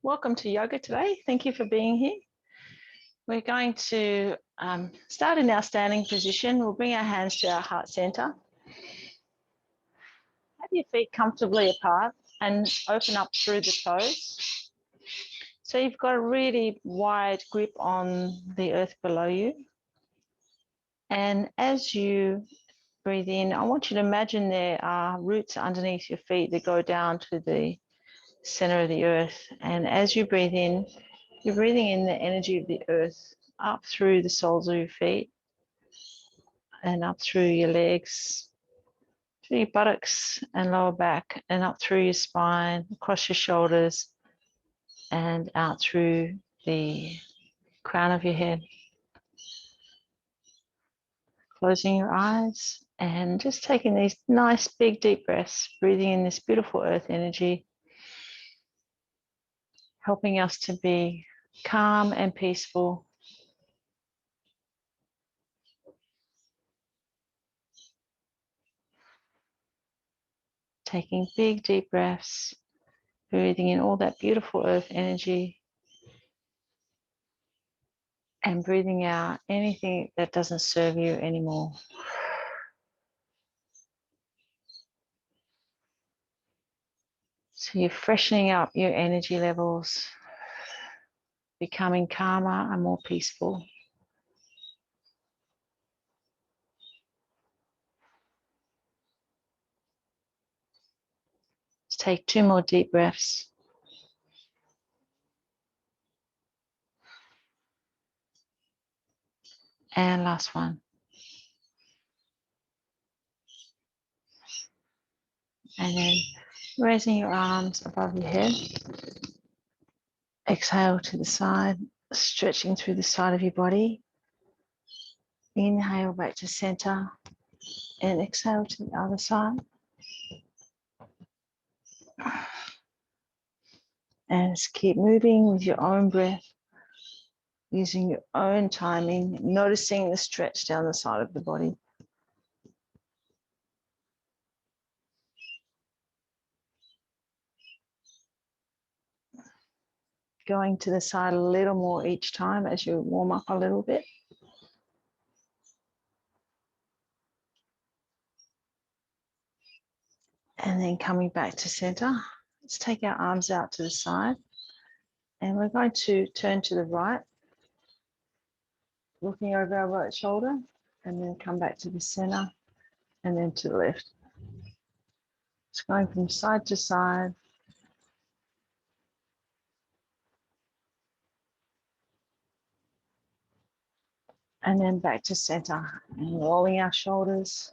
Welcome to yoga today. Thank you for being here. We're going to start in our standing position. We'll bring our hands to our heart center. Have your feet comfortably apart and open up through the toes. So you've got a really wide grip on the earth below you. And as you breathe in, I want you to imagine there are roots underneath your feet that go down to the center of the earth. And as you breathe in, you're breathing in the energy of the earth up through the soles of your feet and up through your legs, through your buttocks and lower back, and up through your spine, across your shoulders, and out through the crown of your head. Closing your eyes and just taking these nice big deep breaths, breathing in this beautiful earth energy, helping us to be calm and peaceful. Taking big deep breaths, breathing in all that beautiful earth energy, and breathing out anything that doesn't serve you anymore. So you're freshening up your energy levels, becoming calmer and more peaceful. Let's take 2 more deep breaths. And last one. And then raising your arms above your head. Exhale to the side, stretching through the side of your body. Inhale back to center and exhale to the other side. And just keep moving with your own breath, using your own timing, noticing the stretch down the side of the body. Going to the side a little more each time as you warm up a little bit. And then coming back to center. Let's take our arms out to the side. And we're going to turn to the right, looking over our right shoulder, and then come back to the center, and then to the left. It's going from side to side. And then back to center, and rolling our shoulders.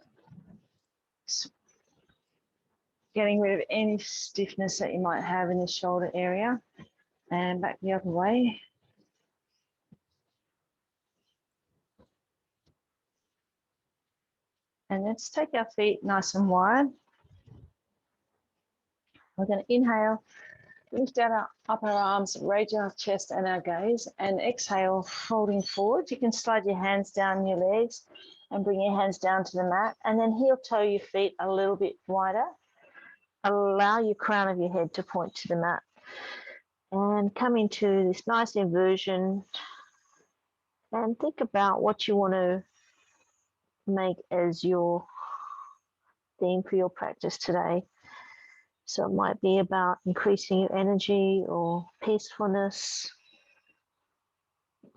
Getting rid of any stiffness that you might have in the shoulder area. And back the other way. And let's take our feet nice and wide. We're going to inhale, lift out our upper arms, raise our chest and our gaze, and exhale, folding forward. You can slide your hands down your legs and bring your hands down to the mat, and then heel toe your feet a little bit wider. Allow your crown of your head to point to the mat. And come into this nice inversion and think about what you want to make as your theme for your practice today. So it might be about increasing your energy or peacefulness,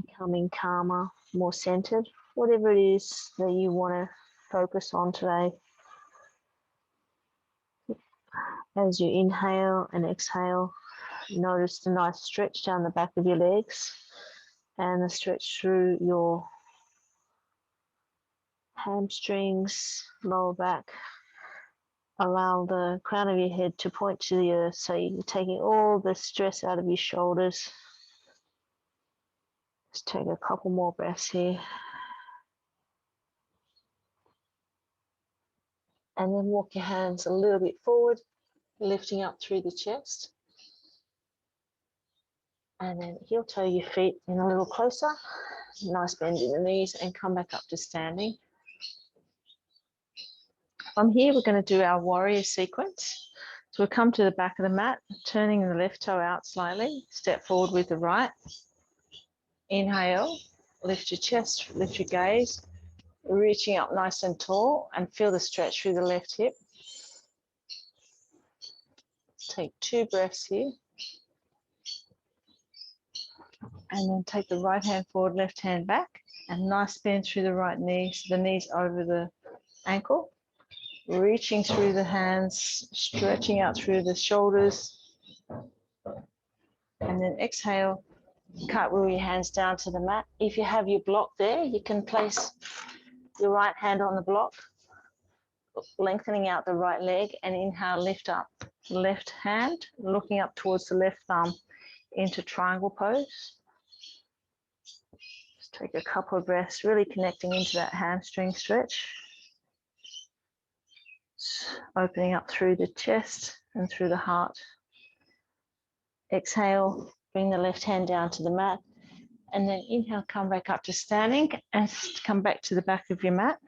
becoming calmer, more centered, whatever it is that you want to focus on today. As you inhale and exhale, notice the nice stretch down the back of your legs and the stretch through your hamstrings, lower back. Allow the crown of your head to point to the earth, so you're taking all the stress out of your shoulders. Let's take a couple more breaths here. And then walk your hands a little bit forward, lifting up through the chest. And then heel toe your feet in a little closer. Nice bend in the knees and come back up to standing. From here, we're going to do our warrior sequence. So we'll come to the back of the mat, turning the left toe out slightly, step forward with the right. Inhale, lift your chest, lift your gaze, reaching up nice and tall, and feel the stretch through the left hip. Take 2 breaths here. And then take the right hand forward, left hand back, and nice bend through the right knee, so the knee's over the ankle. Reaching through the hands, stretching out through the shoulders. And then exhale, cartwheel your hands down to the mat. If you have your block there, you can place your right hand on the block, lengthening out the right leg, and inhale, lift up the left hand, looking up towards the left thumb into triangle pose. Just take a couple of breaths, really connecting into that hamstring stretch. Opening up through the chest and through the heart. Exhale, bring the left hand down to the mat, and then inhale, come back up to standing and come back to the back of your mat,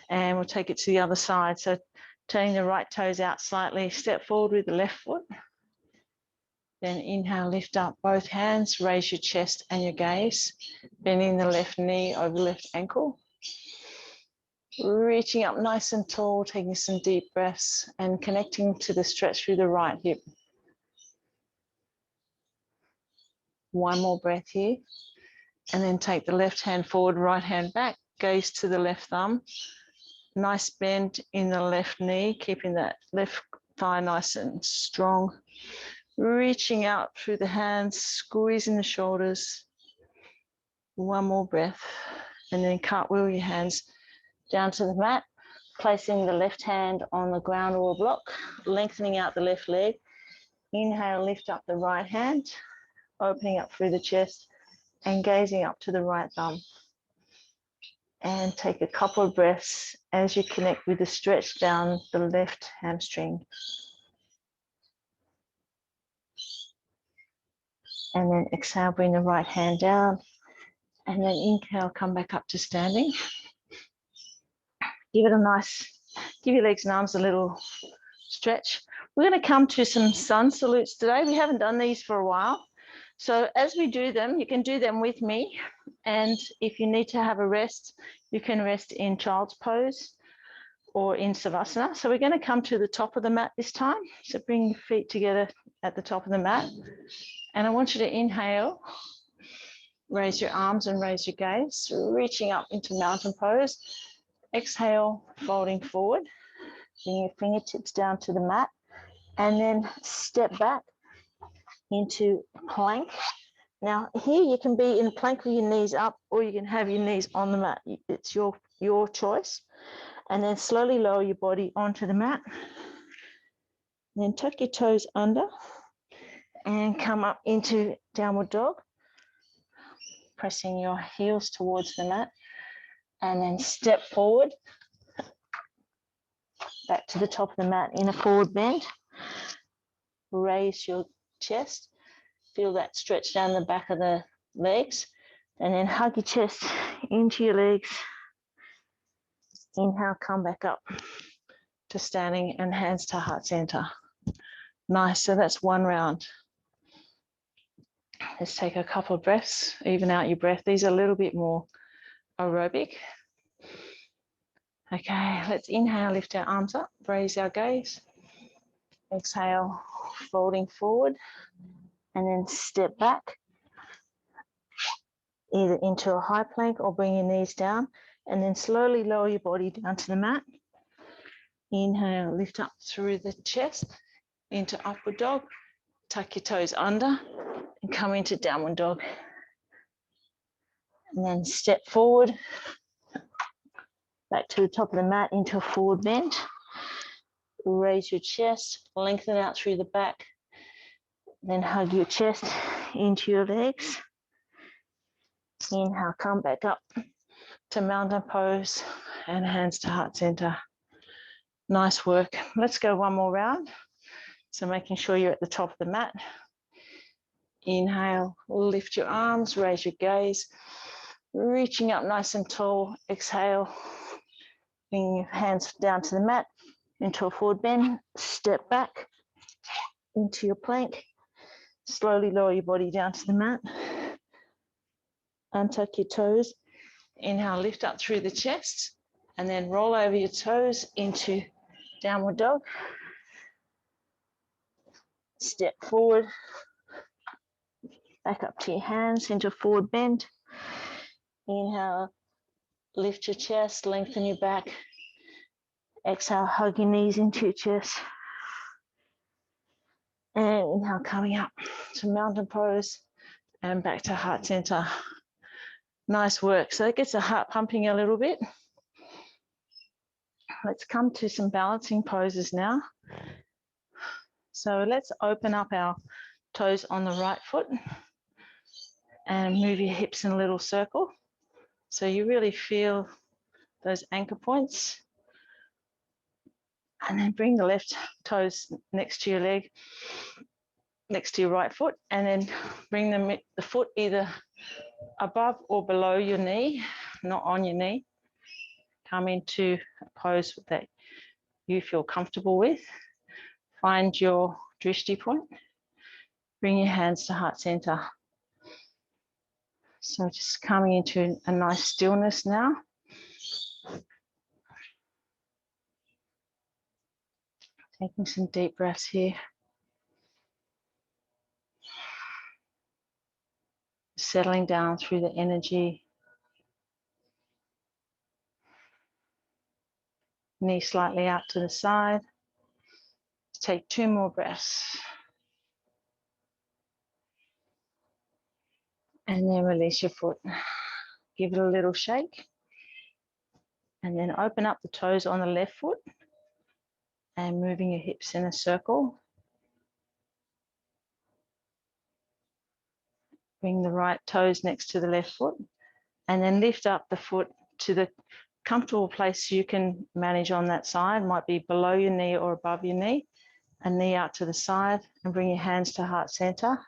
and we'll take it to the other side. So turning the right toes out slightly, step forward with the left foot, then inhale, lift up both hands, raise your chest and your gaze, bending the left knee over the left ankle. Reaching up nice and tall, taking some deep breaths and connecting to the stretch through the right hip. One more breath here. And then take the left hand forward, right hand back, gaze to the left thumb. Nice bend in the left knee, keeping that left thigh nice and strong. Reaching out through the hands, squeezing the shoulders. One more breath. And then cartwheel your hands down to the mat, placing the left hand on the ground or a block, lengthening out the left leg. Inhale, lift up the right hand, opening up through the chest and gazing up to the right thumb. And take a couple of breaths as you connect with the stretch down the left hamstring. And then exhale, bring the right hand down. And then inhale, come back up to standing. Give your legs and arms a little stretch. We're going to come to some sun salutes today. We haven't done these for a while. So as we do them, you can do them with me. And if you need to have a rest, you can rest in child's pose or in Savasana. So we're going to come to the top of the mat this time. So bring your feet together at the top of the mat. And I want you to inhale, raise your arms and raise your gaze, reaching up into mountain pose. Exhale, folding forward, bring your fingertips down to the mat, and then step back into plank. Now here you can be in plank with your knees up, or you can have your knees on the mat. It's your choice. And then slowly lower your body onto the mat. And then tuck your toes under and come up into downward dog, pressing your heels towards the mat. And then step forward, back to the top of the mat in a forward bend. Raise your chest, feel that stretch down the back of the legs, and then hug your chest into your legs. Inhale, come back up to standing and hands to heart center. Nice, so that's one round. Let's take a couple of breaths, even out your breath. These are a little bit more aerobic. Okay, let's inhale, lift our arms up, raise our gaze. Exhale, folding forward, and then step back, either into a high plank or bring your knees down, and then slowly lower your body down to the mat. Inhale, lift up through the chest into upward dog, tuck your toes under, and come into downward dog. And then step forward, back to the top of the mat into a forward bend. Raise your chest, lengthen out through the back, then hug your chest into your legs. Inhale, come back up to mountain pose and hands to heart center. Nice work. Let's go one more round. So making sure you're at the top of the mat. Inhale, lift your arms, raise your gaze, reaching up nice and tall. Exhale, bring your hands down to the mat into a forward bend, step back, into your plank. Slowly lower your body down to the mat. Untuck your toes. Inhale, lift up through the chest, and then roll over your toes into downward dog. Step forward, back up to your hands into forward bend. Inhale, lift your chest, lengthen your back. Exhale, hug your knees into your chest. And inhale, coming up to mountain pose and back to heart center. Nice work. So it gets the heart pumping a little bit. Let's come to some balancing poses now. So let's open up our toes on the right foot and move your hips in a little circle. So you really feel those anchor points. And then bring the left toes next to your leg, next to your right foot, and then bring the foot either above or below your knee, not on your knee. Come into a pose that you feel comfortable with. Find your drishti point. Bring your hands to heart center. So just coming into a nice stillness now. Taking some deep breaths here. Settling down through the energy. Knee slightly out to the side. Take 2 more breaths. And then release your foot. Give it a little shake. And then open up the toes on the left foot and moving your hips in a circle. Bring the right toes next to the left foot and then lift up the foot to the comfortable place you can manage on that side. Might be below your knee or above your knee. A knee out to the side and bring your hands to heart center.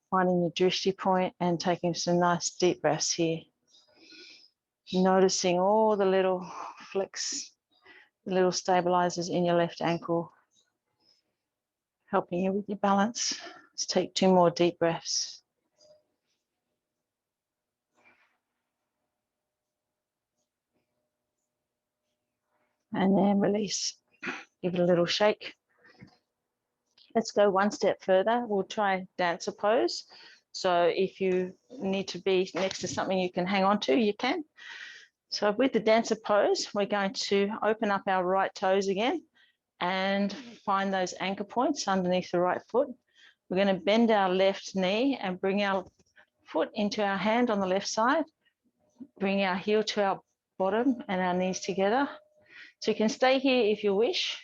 Finding your drishti point and taking some nice deep breaths here. Noticing all the little flicks, little stabilizers in your left ankle, helping you with your balance. Let's take 2 more deep breaths. And then release. Give it a little shake. Let's go one step further. We'll try dancer pose. So if you need to be next to something you can hang on to, you can. So with the dancer pose, we're going to open up our right toes again and find those anchor points underneath the right foot. We're going to bend our left knee and bring our foot into our hand on the left side. Bring our heel to our bottom and our knees together. So you can stay here if you wish,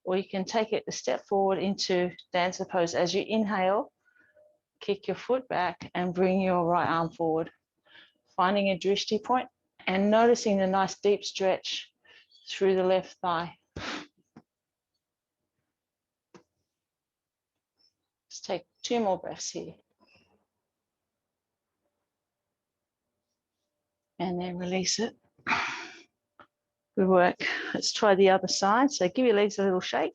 or you can take it a step forward into dancer pose. As you inhale, kick your foot back and bring your right arm forward, finding a drishti point and noticing the nice deep stretch through the left thigh. Let's take 2 more breaths here. And then release it. Good work. Let's try the other side. So give your legs a little shake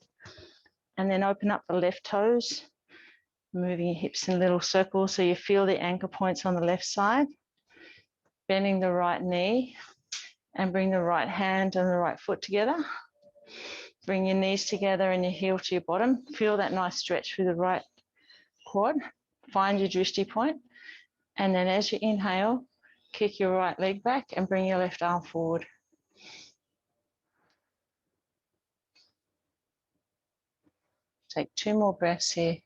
and then open up the left toes, moving your hips in a little circle so you feel the anchor points on the left side. Bending the right knee and bring the right hand and the right foot together. Bring your knees together and your heel to your bottom. Feel that nice stretch through the right quad. Find your drishti point. And then as you inhale, kick your right leg back and bring your left arm forward. Take 2 more breaths here.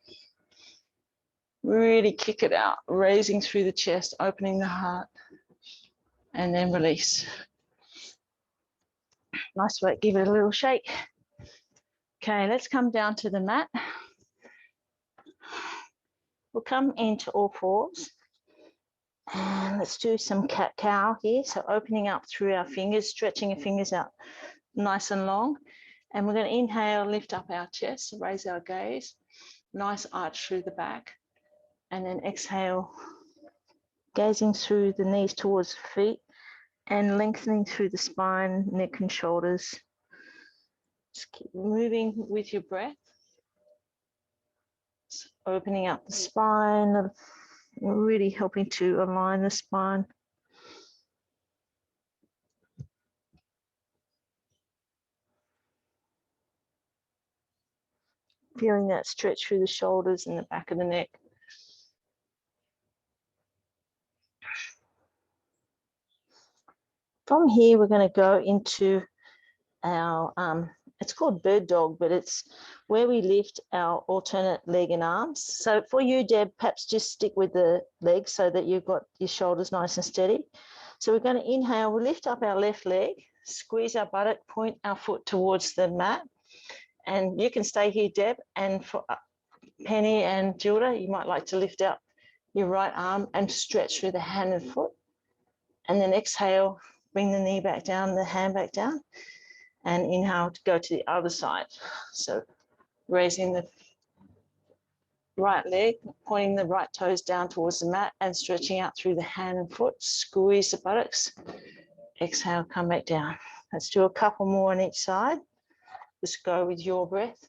Really kick it out, raising through the chest, opening the heart, and then release. Nice work, give it a little shake. Okay, let's come down to the mat. We'll come into all fours. And let's do some cat-cow here. So opening up through our fingers, stretching your fingers out nice and long. And we're going to inhale, lift up our chest, raise our gaze. Nice arch through the back. And then exhale, gazing through the knees towards the feet and lengthening through the spine, neck and shoulders. Just keep moving with your breath. Just opening up the spine, really helping to align the spine. Feeling that stretch through the shoulders and the back of the neck. From here, we're going to go into our, it's called bird dog, but it's where we lift our alternate leg and arms. So for you, Deb, perhaps just stick with the legs so that you've got your shoulders nice and steady. So we're going to inhale, we'll lift up our left leg, squeeze our buttock, point our foot towards the mat. And you can stay here, Deb, and for Penny and Gilda, you might like to lift out your right arm and stretch through the hand and foot. And then exhale, bring the knee back down, the hand back down, and inhale to go to the other side. So raising the right leg, pointing the right toes down towards the mat and stretching out through the hand and foot. Squeeze the buttocks. Exhale, come back down. Let's do a couple more on each side. Just go with your breath.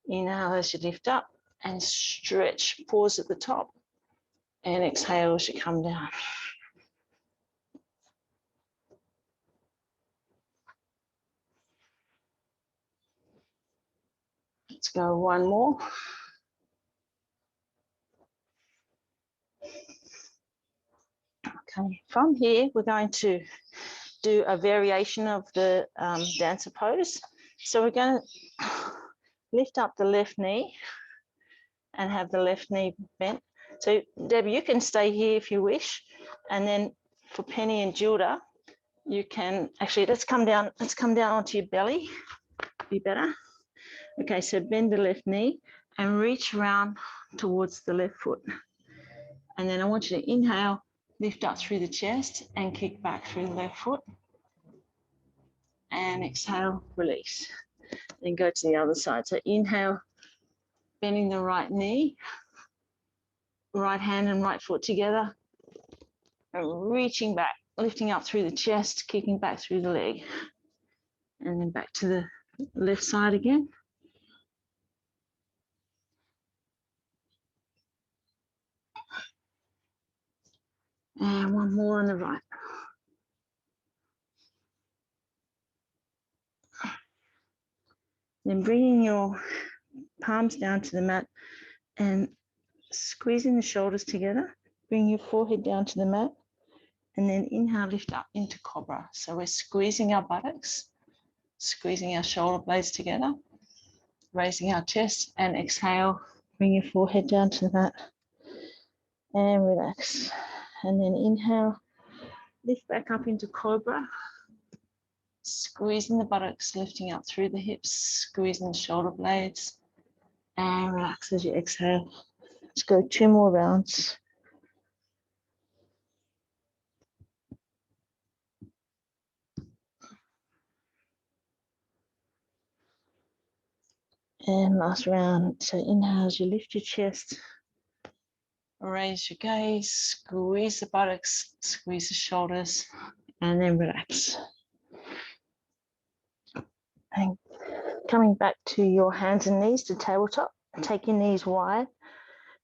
Inhale as you lift up and stretch. Pause at the top and exhale as you come down. Let's go one more. Okay, from here, we're going to do a variation of the dancer pose. So we're going to lift up the left knee and have the left knee bent. So Debbie, you can stay here if you wish. And then for Penny and Gilda, you can actually, let's come down onto your belly, be better. Okay, so bend the left knee and reach around towards the left foot. And then I want you to inhale, lift up through the chest and kick back through the left foot. And exhale, release. Then go to the other side. So inhale, bending the right knee, right hand and right foot together, and reaching back, lifting up through the chest, kicking back through the leg. And then back to the left side again. And one more on the right. Then bringing your palms down to the mat and squeezing the shoulders together. Bring your forehead down to the mat. And then inhale, lift up into cobra. So we're squeezing our buttocks, squeezing our shoulder blades together, raising our chest, and exhale, bring your forehead down to the mat and relax. And then inhale, lift back up into cobra, squeezing the buttocks, lifting up through the hips, squeezing the shoulder blades, and relax as you exhale. Let's go 2 more rounds. And last round. So inhale as you lift your chest, raise your gaze, squeeze the buttocks, squeeze the shoulders, and then relax. And coming back to your hands and knees to tabletop, take your knees wide,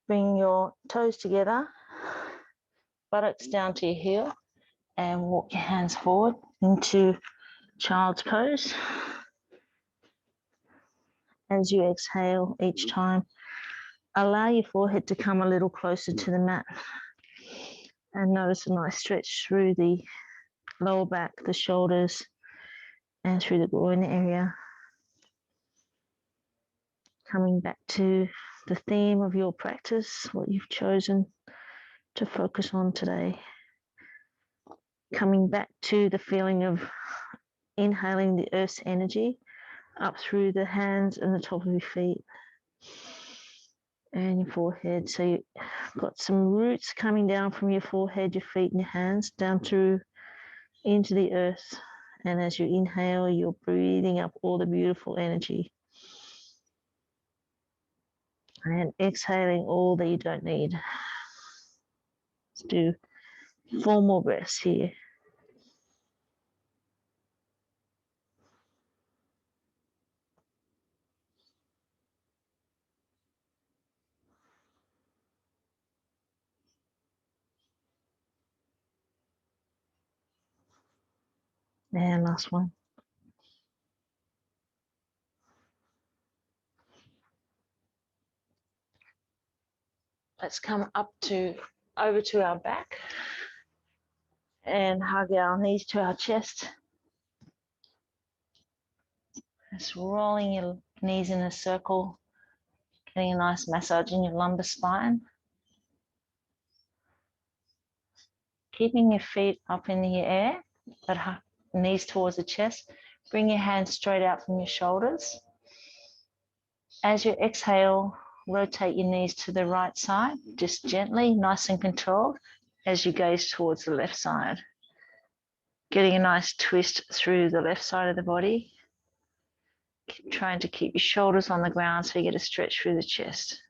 bring your toes together, buttocks down to your heel, and walk your hands forward into child's pose. As you exhale each time, allow your forehead to come a little closer to the mat. And notice a nice stretch through the lower back, the shoulders, and through the groin area. Coming back to the theme of your practice, what you've chosen to focus on today. Coming back to the feeling of inhaling the earth's energy up through the hands and the top of your feet and your forehead. So you've got some roots coming down from your forehead, your feet and your hands down through into the earth. And as you inhale, you're breathing up all the beautiful energy. And exhaling all that you don't need. Let's do 4 more breaths here. And last one. Let's come up to over to our back and hug our knees to our chest. Just rolling your knees in a circle, getting a nice massage in your lumbar spine. Keeping your feet up in the air, but knees towards the chest. Bring your hands straight out from your shoulders. As you exhale, rotate your knees to the right side, just gently, nice and controlled, as you gaze towards the left side. Getting a nice twist through the left side of the body. Trying to keep your shoulders on the ground so you get a stretch through the chest.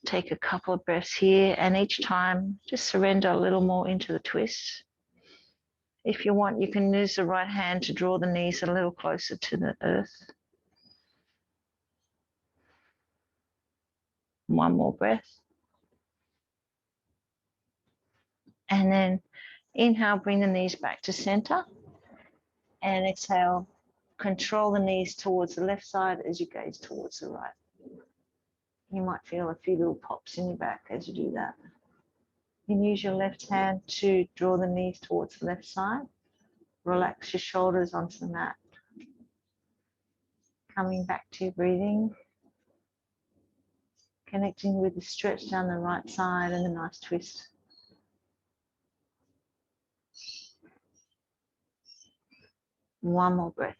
Take a couple of breaths here, and each time just surrender a little more into the twist. If you want, you can use the right hand to draw the knees a little closer to the earth. One more breath. And then inhale, bring the knees back to center. And exhale, control the knees towards the left side as you gaze towards the right. You might feel a few little pops in your back as you do that. You can use your left hand to draw the knees towards the left side. Relax your shoulders onto the mat. Coming back to your breathing. Connecting with the stretch down the right side and the nice twist. One more breath.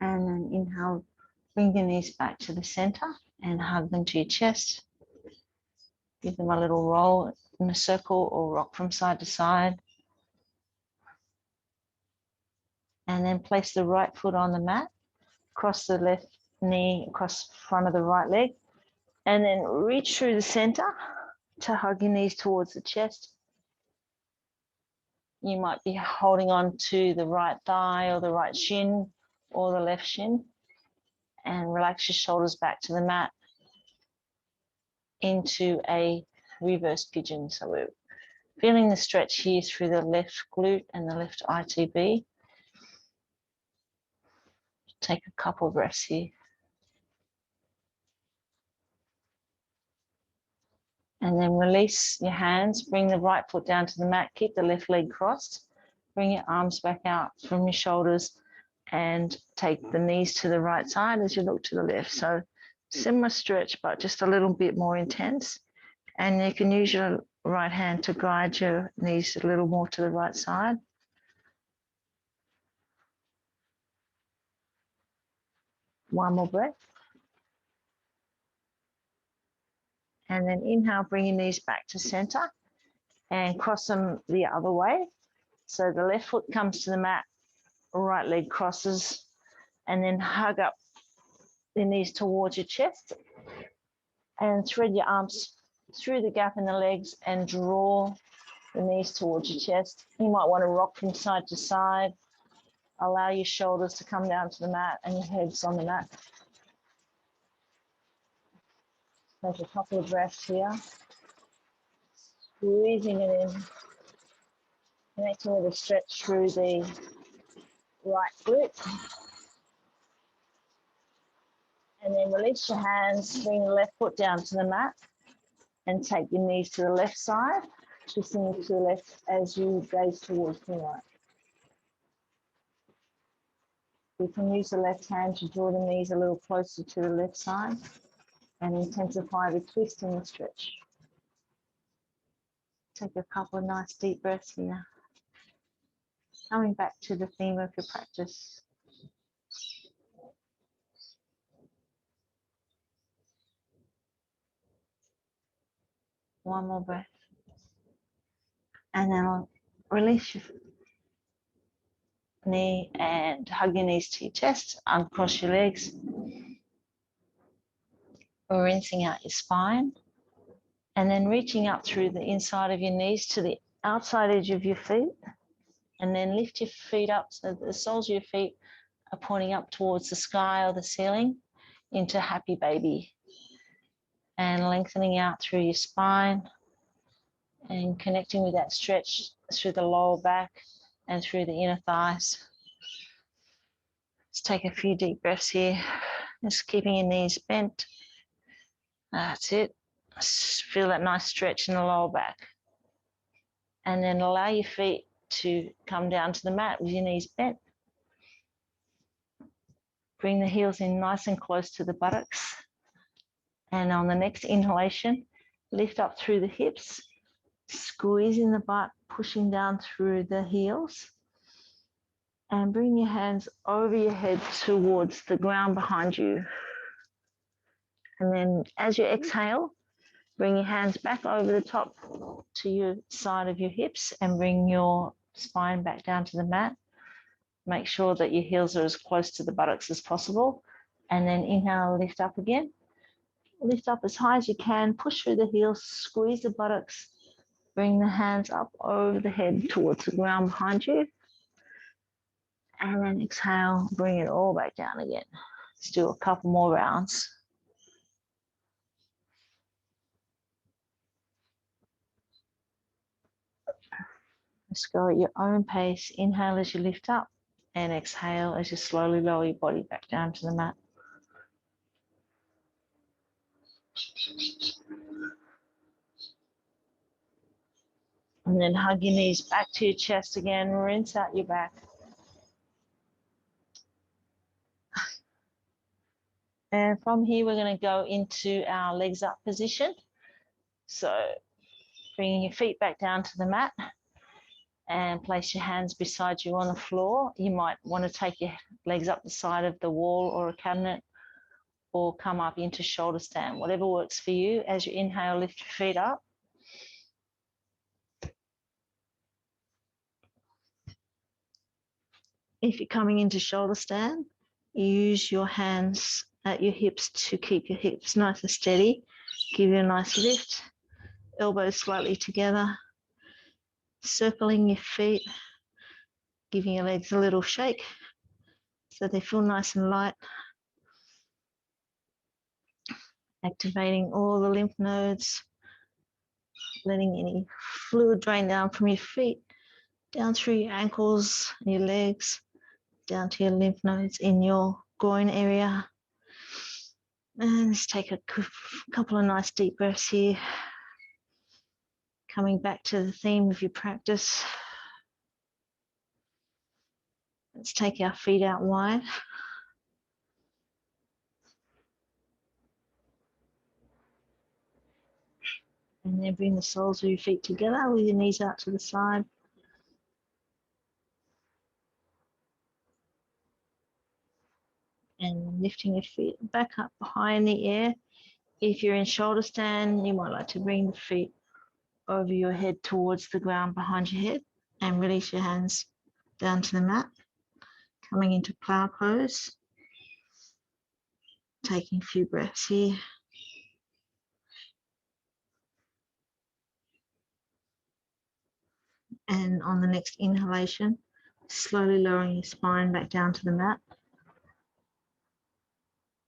And then inhale, bring your knees back to the center and hug them to your chest. Give them a little roll in a circle or rock from side to side. And then place the right foot on the mat, cross the left knee across the front of the right leg, and then reach through the center to hug your knees towards the chest. You might be holding on to the right thigh or the right shin or the left shin, and relax your shoulders back to the mat into a reverse pigeon. So we're feeling the stretch here through the left glute and the left ITB. Take a couple of breaths here. And then release your hands, bring the right foot down to the mat, keep the left leg crossed, bring your arms back out from your shoulders and take the knees to the right side as you look to the left. So similar stretch, but just a little bit more intense. And you can use your right hand to guide your knees a little more to the right side. One more breath. And then inhale, bring your knees back to center and cross them the other way. So the left foot comes to the mat, right leg crosses, and then hug up the knees towards your chest and thread your arms through the gap in the legs and draw the knees towards your chest. You might want to rock from side to side. Allow your shoulders to come down to the mat and your head's on the mat. Take a couple of breaths here. Squeezing it in. Connecting with a stretch through the right glute. And then release your hands, bring the left foot down to the mat and take your knees to the left side, twisting to the left as you gaze towards the right. You can use the left hand to draw the knees a little closer to the left side and intensify the twist and the stretch. Take a couple of nice deep breaths here. Coming back to the theme of your practice. One more breath. And then I'll release your knee and hug your knees to your chest, uncross your legs. Rinsing out your spine. And then reaching up through the inside of your knees to the outside edge of your feet. And then lift your feet up so the soles of your feet are pointing up towards the sky or the ceiling into happy baby. And lengthening out through your spine. and connecting with that stretch through the lower back and through the inner thighs. Let's take a few deep breaths here. Just keeping your knees bent. That's it. Feel that nice stretch in the lower back. And then allow your feet to come down to the mat with your knees bent. Bring the heels in nice and close to the buttocks. And on the next inhalation, lift up through the hips, squeezing the butt, pushing down through the heels. And bring your hands over your head towards the ground behind you. And then as you exhale, bring your hands back over the top to your side of your hips and bring your spine back down to the mat. Make sure that your heels are as close to the buttocks as possible. And then inhale, lift up again. Lift up as high as you can, push through the heels, squeeze the buttocks, bring the hands up over the head towards the ground behind you. And then exhale, bring it all back down again. Let's do a couple more rounds. Let's go at your own pace. Inhale as you lift up and exhale as you slowly lower your body back down to the mat. And then hug your knees back to your chest again, rinse out your back. And from here, we're going to go into our legs up position. So bringing your feet back down to the mat and place your hands beside you on the floor. You might want to take your legs up the side of the wall or a cabinet or come up into shoulder stand, whatever works for you. As you inhale, lift your feet up. If you're coming into shoulder stand, use your hands at your hips to keep your hips nice and steady. Give you a nice lift, elbows slightly together, circling your feet, giving your legs a little shake so they feel nice and light. Activating all the lymph nodes, letting any fluid drain down from your feet, down through your ankles and your legs, down to your lymph nodes in your groin area. And let's take a couple of nice deep breaths here. Coming back to the theme of your practice. Let's take our feet out wide. And then bring the soles of your feet together with your knees out to the side. And lifting your feet back up high in the air. If you're in shoulder stand, you might like to bring the feet over your head towards the ground behind your head and release your hands down to the mat. Coming into plow pose. Taking a few breaths here. And on the next inhalation, slowly lowering your spine back down to the mat.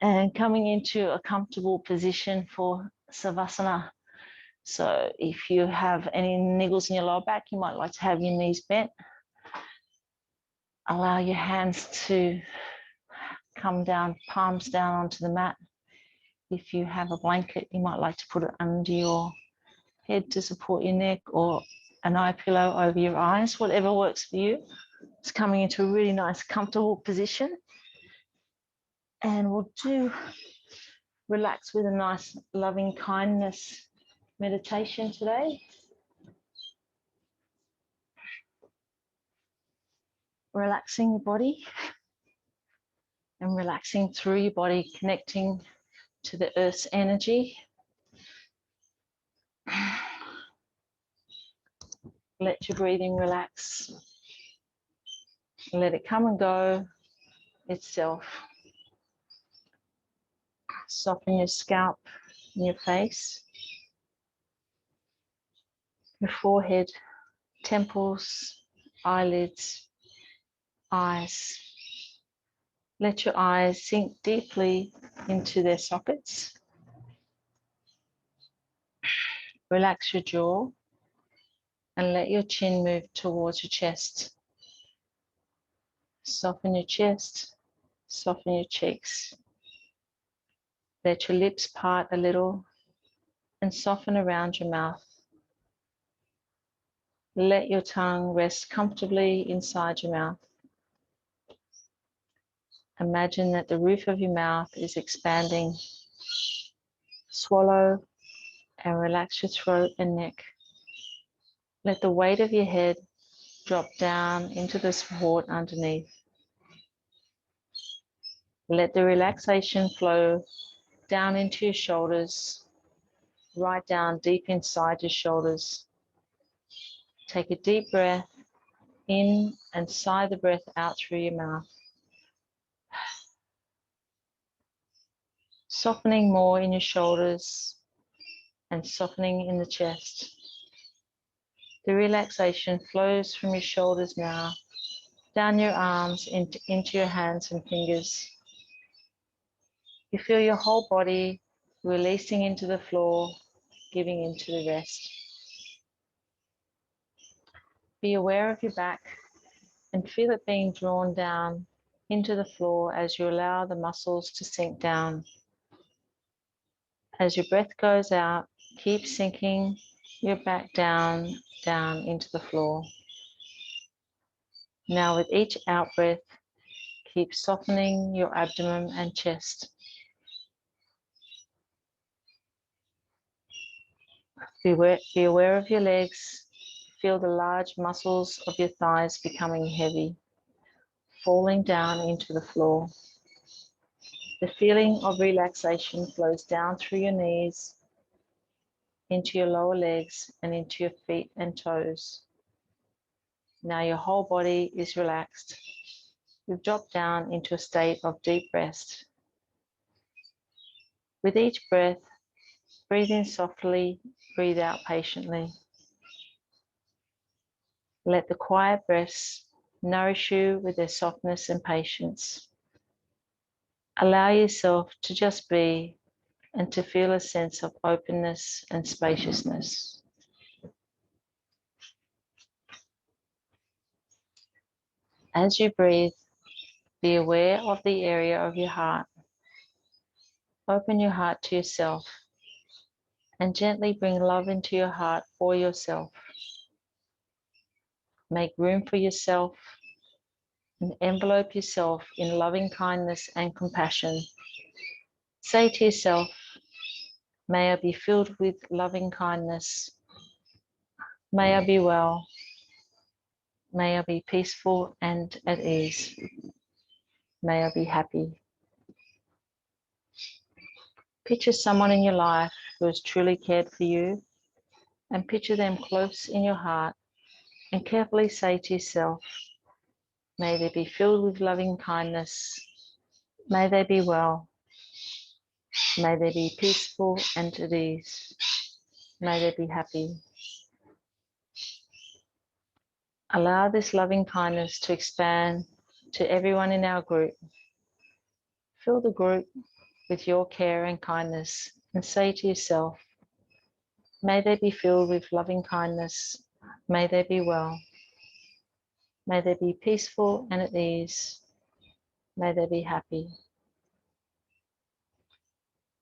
And coming into a comfortable position for Savasana. So if you have any niggles in your lower back, you might like to have your knees bent. Allow your hands to come down, palms down onto the mat. If you have a blanket, you might like to put it under your head to support your neck, or an eye pillow over your eyes, whatever works for you. It's coming into a really nice, comfortable position. And we'll do relax with a nice loving kindness meditation today. Relaxing your body and relaxing through your body, connecting to the earth's energy. Let your breathing relax. Let it come and go itself. Soften your scalp and your face, your forehead, temples, eyelids, eyes. Let your eyes sink deeply into their sockets. Relax your jaw. and let your chin move towards your chest. Soften your chest, soften your cheeks. Let your lips part a little and soften around your mouth. Let your tongue rest comfortably inside your mouth. Imagine that the roof of your mouth is expanding. Swallow and relax your throat and neck. Let the weight of your head drop down into the support underneath. Let the relaxation flow down into your shoulders, right down deep inside your shoulders. Take a deep breath in and sigh the breath out through your mouth. Softening more in your shoulders and softening in the chest. The relaxation flows from your shoulders now, down your arms into your hands and fingers. You feel your whole body releasing into the floor, giving into the rest. Be aware of your back and feel it being drawn down into the floor as you allow the muscles to sink down. As your breath goes out, keep sinking your back down into the floor. Now with each out breath, keep softening your abdomen and chest. Be aware of your legs. Feel the large muscles of your thighs becoming heavy, falling down into the floor. The feeling of relaxation flows down through your knees, into your lower legs, and into your feet and toes. Now your whole body is relaxed. You've dropped down into a state of deep rest. With each breath, breathe in softly, breathe out patiently. Let the quiet breaths nourish you with their softness and patience. Allow yourself to just be and to feel a sense of openness and spaciousness. As you breathe, be aware of the area of your heart. Open your heart to yourself and gently bring love into your heart for yourself. Make room for yourself and envelope yourself in loving kindness and compassion. Say to yourself, may I be filled with loving kindness. May I be well. May I be peaceful and at ease. May I be happy. Picture someone in your life who has truly cared for you and picture them close in your heart and carefully say to yourself, may they be filled with loving kindness. May they be well. May they be peaceful and at ease. May they be happy. Allow this loving kindness to expand to everyone in our group. Fill the group with your care and kindness and say to yourself, may they be filled with loving kindness. May they be well. May they be peaceful and at ease. May they be happy.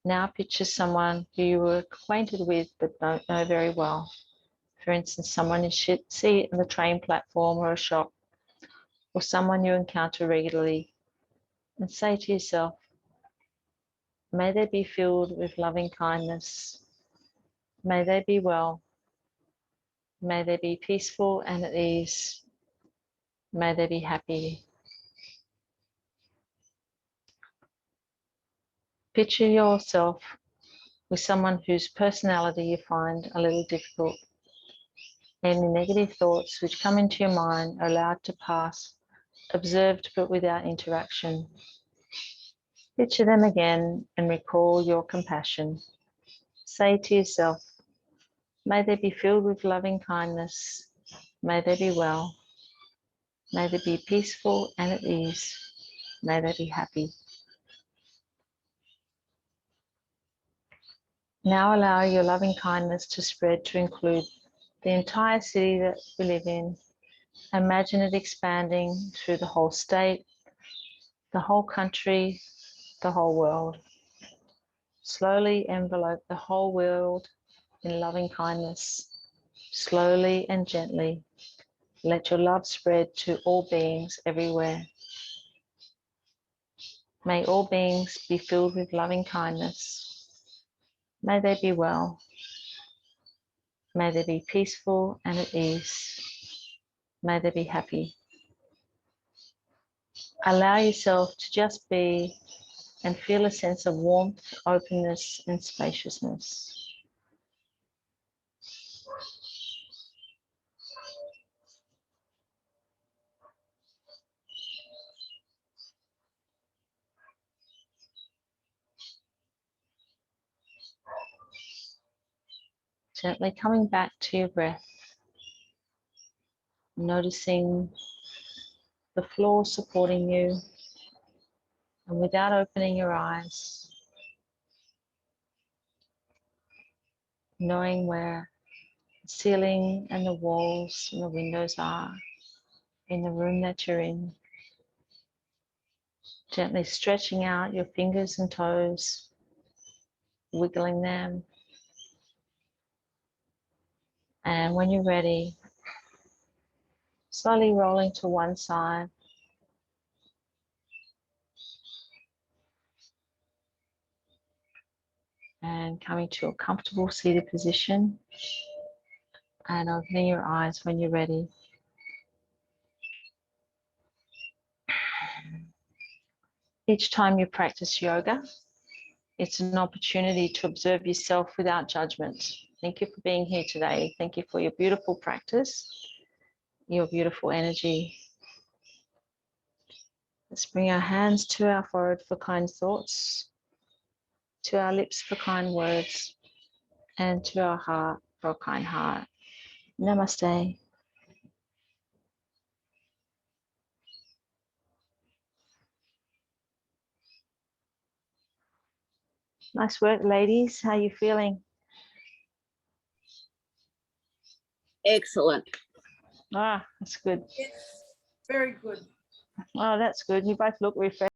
Now picture someone who you were acquainted with but don't know very well. For instance, someone you should see on the train platform or a shop, or someone you encounter regularly, and say to yourself, may they be filled with loving kindness. May they be well. May they be peaceful and at ease. May they be happy. Picture yourself with someone whose personality you find a little difficult. Any negative thoughts which come into your mind are allowed to pass, observed but without interaction. Picture them again and recall your compassion. Say to yourself, may they be filled with loving kindness. May they be well. May they be peaceful and at ease. May they be happy. Now allow your loving kindness to spread to include the entire city that we live in. Imagine it expanding through the whole state, the whole country, the whole world. Slowly envelope the whole world in loving kindness. Slowly and gently, let your love spread to all beings everywhere. May all beings be filled with loving kindness. May they be well. May they be peaceful and at ease. May they be happy. Allow yourself to just be and feel a sense of warmth, openness, and spaciousness. Gently coming back to your breath, noticing the floor supporting you, and without opening your eyes, knowing where the ceiling and the walls and the windows are in the room that you're in. Gently stretching out your fingers and toes, wiggling them. And when you're ready, slowly rolling to one side. And coming to a comfortable seated position. And opening your eyes when you're ready. Each time you practice yoga, it's an opportunity to observe yourself without judgment. Thank you for being here today. Thank you for your beautiful practice, your beautiful energy. Let's bring our hands to our forehead for kind thoughts, to our lips for kind words, and to our heart for a kind heart. Namaste. Nice work, ladies. How are you feeling? Excellent. Ah, that's good. Yes, very good. Oh, that's good. You both look refreshed.